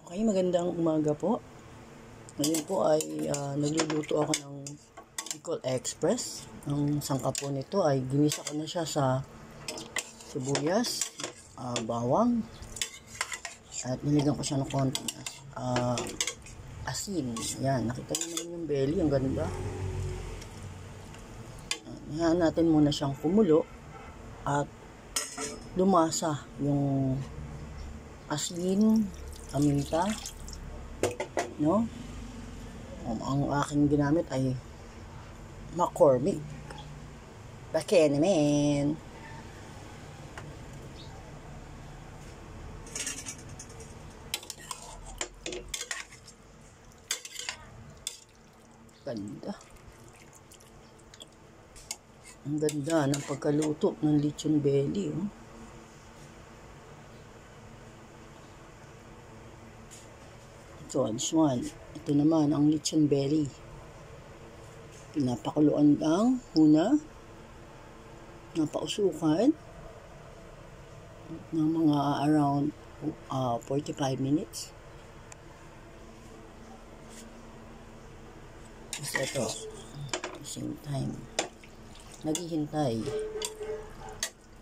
Okay, magandang umaga po. Ngayon po ay nagluluto ako ng Bicol Express. Ang sangkap po nito ay ginisa ko na siya sa sibuyas, bawang, at nilagyan ko siya ng konting asin. Yan, nakita niyo naman yung belly, ang ganda. Hayaan natin muna siyang kumulo at lumasa yung asin, paminta, no? Ang aking ginamit ay McCormick. Bakit naman? Ganda. Ang ganda ng pagkaluto ng lechon belly, oh. So, this one. Ito naman, ang lechon belly. Pinapakuluan lang muna. Napausukan. Ng mga around 45 minutes. Tapos ito, at the same time, naghihintay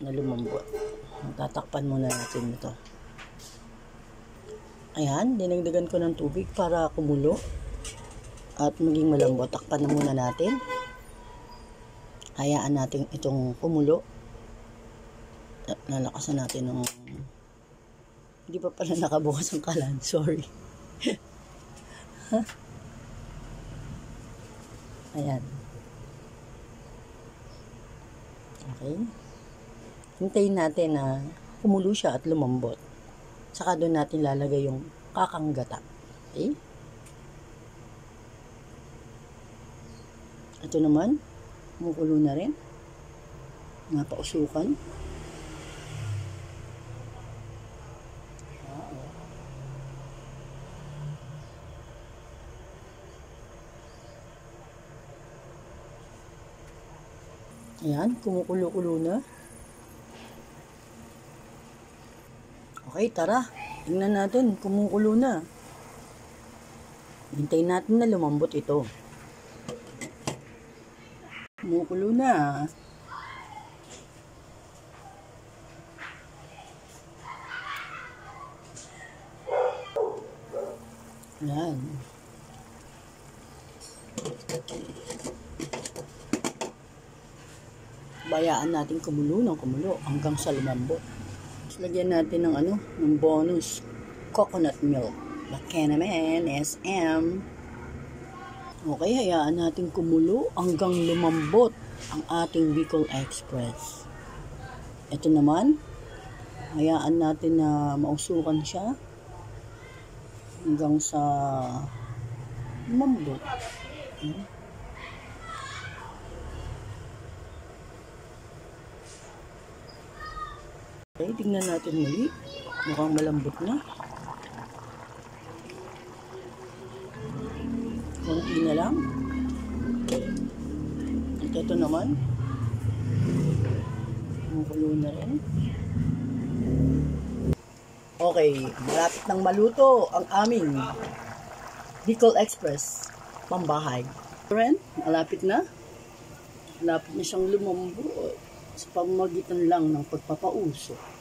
na lumambot. Tatakpan muna natin ito. Ayan, dinagdagan ko ng tubig para kumulo at maging malambot. Takpan na muna natin. Hayaan natin itong kumulo. Lalakasan natin ng... Hindi pa pala nakabukas ang kalan. Sorry. Ayan. Okay. Hintayin natin na kumulo siya at lumambot. Saka doon natin lalagay yung kakanggata. Okay? Ito naman, kumukulo na rin. Napausukan. Ayan, kumukulo-kulo na. Okay, tara. Tingnan natin, kumukulo na. Hintayin natin na lumambot ito. Kumukulo na. Ayan. Bayaan natin kumulo ng kumulo hanggang sa lumambot. Lagyan natin ng ng bonus coconut milk. Bakit naman, SM. Okay, hayaan natin kumulo hanggang lumambot ang ating Bicol Express. Ito naman, hayaan natin na mausukan siya hanggang sa lumambot. Okay, tingnan natin muli. Mukhang malambot na. Konti na lang. At ito naman. Kumukulo na rin. Okay, malapit nang maluto ang aming Bicol Express pambahay. Friend, malapit na. Malapit na siyang lumambot sa pamamagitan lang ng pagpapauso.